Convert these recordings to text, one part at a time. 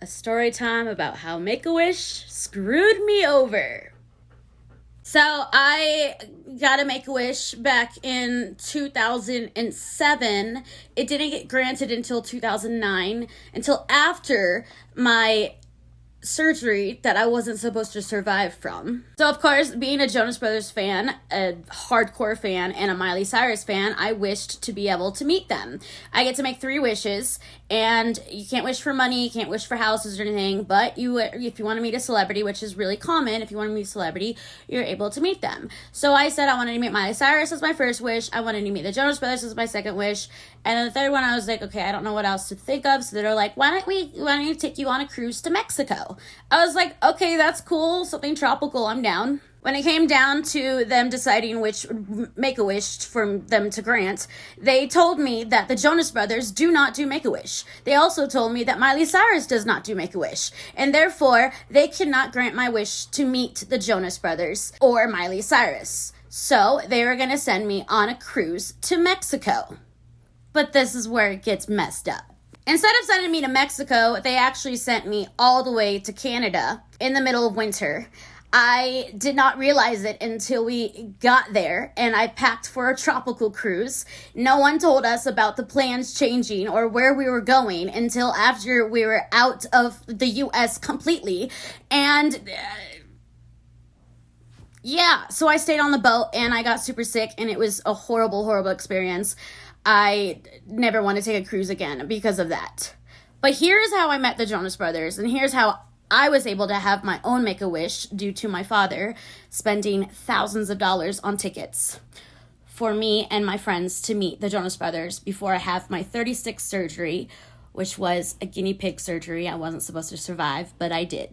a story time about how Make-A-Wish screwed me over. So I got a Make-A-Wish back in 2007. It didn't get granted until 2009, until after my surgery that I wasn't supposed to survive from. So of course, being a Jonas Brothers fan, a hardcore fan, and a Miley Cyrus fan, I wished to be able to meet them. I get to make 3 wishes, and you can't wish for money, you can't wish for houses or anything, but if you want to meet a celebrity, which is really common, if you want to meet a celebrity, you're able to meet them. So I said I wanted to meet Miley Cyrus as my first wish, I wanted to meet the Jonas Brothers as my second wish, and then the third one I was like, okay, I don't know what else to think of, so they're like, why don't we take you on a cruise to Mexico? I was like, okay, that's cool, something tropical, I'm down. When it came down to them deciding which Make-A-Wish for them to grant, they told me that the Jonas Brothers do not do Make-A-Wish. They also told me that Miley Cyrus does not do Make-A-Wish, and therefore they cannot grant my wish to meet the Jonas Brothers or Miley Cyrus. So they were going to send me on a cruise to Mexico. But this is where it gets messed up. Instead of sending me to Mexico, they actually sent me all the way to Canada in the middle of winter. I did not realize it until we got there and I packed for a tropical cruise. No one told us about the plans changing or where we were going until after we were out of the US completely. And so I stayed on the boat and I got super sick and it was a horrible, horrible experience. I never want to take a cruise again because of that. But here's how I met the Jonas Brothers, and here's how I was able to have my own Make-A-Wish due to my father spending thousands of dollars on tickets for me and my friends to meet the Jonas Brothers before I have my 36th surgery, which was a guinea pig surgery. I wasn't supposed to survive, but I did.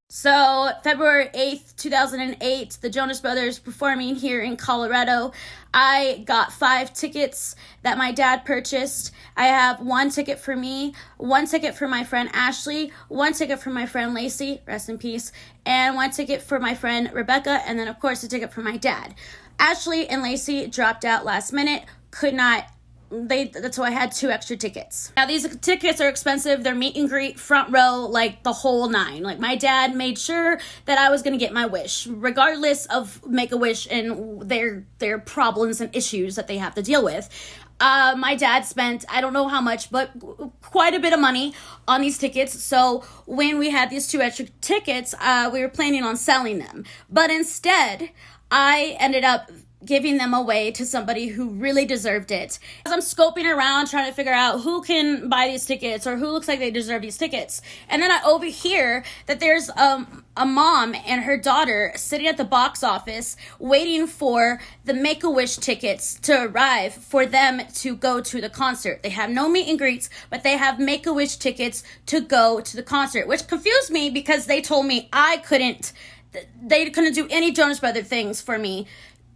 So, February 8th, 2008, the Jonas Brothers performing here in Colorado. I got 5 tickets that my dad purchased. I have 1 ticket for me, 1 ticket for my friend Ashley, 1 ticket for my friend Lacey, rest in peace, and 1 ticket for my friend Rebecca, and then, of course, a ticket for my dad. Ashley and Lacey dropped out last minute, that's why I had 2 extra tickets. Now, these tickets are expensive. They're meet and greet, front row, like the whole 9. Like, my dad made sure that I was going to get my wish, regardless of Make-A-Wish and their problems and issues that they have to deal with. My dad spent, I don't know how much, but quite a bit of money on these tickets. So when we had these 2 extra tickets, we were planning on selling them. But instead, I ended up giving them away to somebody who really deserved it. As I'm scoping around trying to figure out who can buy these tickets or who looks like they deserve these tickets. And then I overhear that there's a mom and her daughter sitting at the box office waiting for the Make-A-Wish tickets to arrive for them to go to the concert. They have no meet and greets, but they have Make-A-Wish tickets to go to the concert, which confused me because they told me they couldn't do any Jonas Brother things for me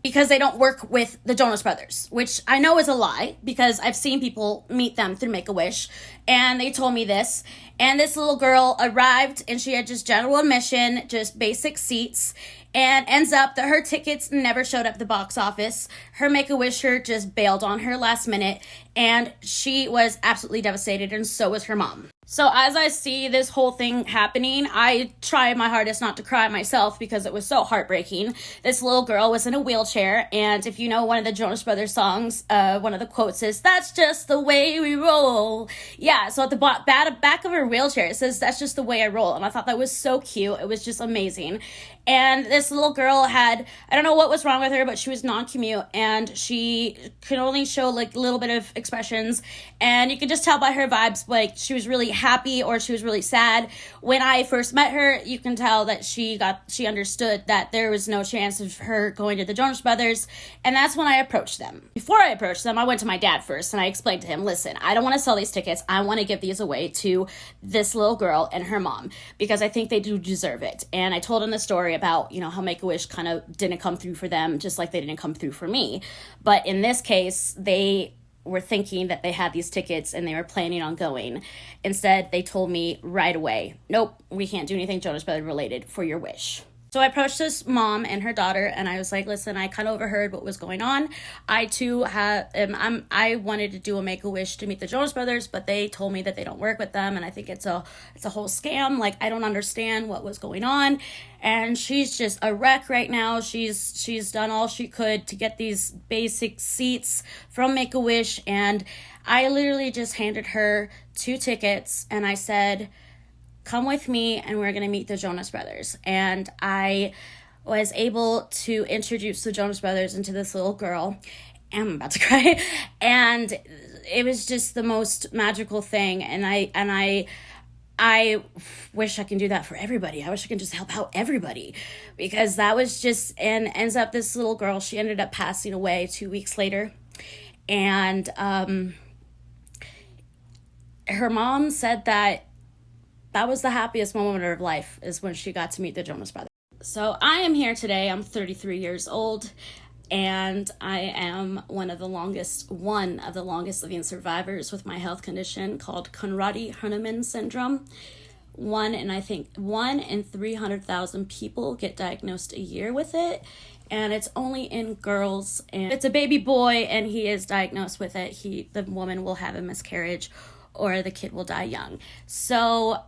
because they don't work with the Jonas Brothers, which I know is a lie because I've seen people meet them through Make-A-Wish, and they told me this. And this little girl arrived, and she had just general admission, just basic seats, and ends up that her tickets never showed up at the box office. Her Make-A-Wisher just bailed on her last minute, and she was absolutely devastated, and so was her mom. So as I see this whole thing happening, I try my hardest not to cry myself because it was so heartbreaking. This little girl was in a wheelchair, and if you know one of the Jonas Brothers songs, one of the quotes is, "That's just the way we roll." Yeah, so at the back of her wheelchair, it says, "That's just the way I roll." And I thought that was so cute. It was just amazing. And this little girl I don't know what was wrong with her, but she was non-commute, and she could only show like a little bit of expressions, and you could just tell by her vibes, like she was really happy or she was really sad. When I first met her, you can tell that she understood that there was no chance of her going to the Jonas Brothers, and that's when I approached them. Before I approached them, I went to my dad first, and I explained to him, listen, I don't want to sell these tickets. I want to give these away to this little girl and her mom because I think they do deserve it. And I told him the story about, how Make-A-Wish kind of didn't come through for them, just like they didn't come through for me. But in this case, they were thinking that they had these tickets and they were planning on going. Instead, they told me right away, nope, we can't do anything Jonas Brothers related for your wish. So I approached this mom and her daughter, and I was like, "Listen, I kind of overheard what was going on. I too I wanted to do a Make-A-Wish to meet the Jonas Brothers, but they told me that they don't work with them, and I think it's a whole scam. Like, I don't understand what was going on." And she's just a wreck right now. She's done all she could to get these basic seats from Make-A-Wish, and I literally just handed her 2 tickets, and I said, "Come with me and we're going to meet the Jonas Brothers." And I was able to introduce the Jonas Brothers into this little girl. I'm about to cry. And it was just the most magical thing. And I wish I can do that for everybody. I wish I can just help out everybody, because that was just, and ends up this little girl, she ended up passing away 2 weeks later. And her mom said that was the happiest moment of her life, is when she got to meet the Jonas Brothers. So I am here today. I'm 33 years old, and I am one of the longest living survivors with my health condition called Conradi-Hernemann syndrome. 1 in 300,000 people get diagnosed a year with it, and it's only in girls. And if it's a baby boy and he is diagnosed with it, the woman will have a miscarriage, or the kid will die young. So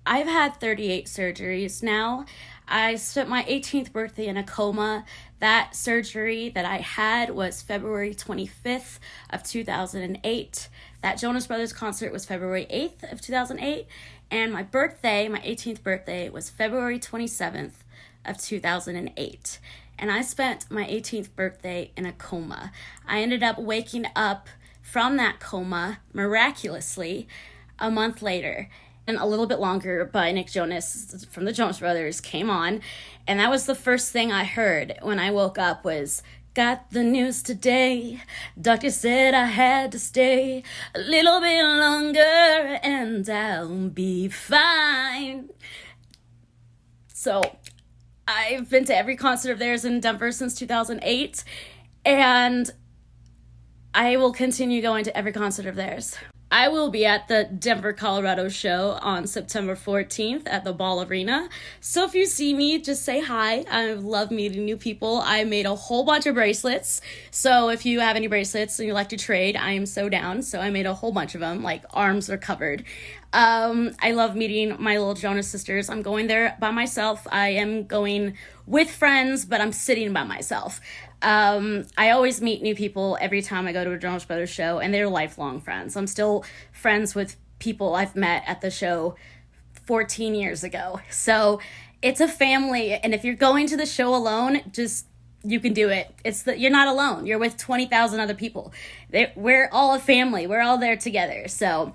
I've had 38 surgeries now. I spent my 18th birthday in a coma. That surgery that I had was February 25th of 2008. That Jonas Brothers concert was February 8th of 2008. And my 18th birthday, was February 27th of 2008. And I spent my 18th birthday in a coma. I ended up waking up from that coma miraculously a month later. And A Little Bit Longer by Nick Jonas from the Jonas Brothers came on, and that was the first thing I heard when I woke up was, "Got the news today, doctor said I had to stay a little bit longer and I'll be fine." So I've been to every concert of theirs in Denver since 2008, and I will continue going to every concert of theirs. I will be at the Denver, Colorado show on September 14th at the Ball Arena. So if you see me, just say hi. I love meeting new people. I made a whole bunch of bracelets. So if you have any bracelets and you like to trade, I am so down. So I made a whole bunch of them, like arms are covered. I love meeting my little Jonas sisters. I'm going there by myself. I am going with friends, but I'm sitting by myself. I always meet new people every time I go to a Jonas Brothers show, and they're lifelong friends. I'm still friends with people I've met at the show 14 years ago. So it's a family, and if you're going to the show alone, you can do it. You're not alone. You're with 20,000 other people. We're all a family. We're all there together. So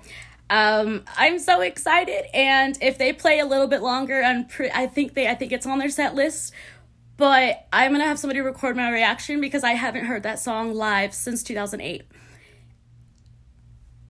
I'm so excited, and if they play a little bit longer, I think it's on their set list. But I'm going to have somebody record my reaction, because I haven't heard that song live since 2008.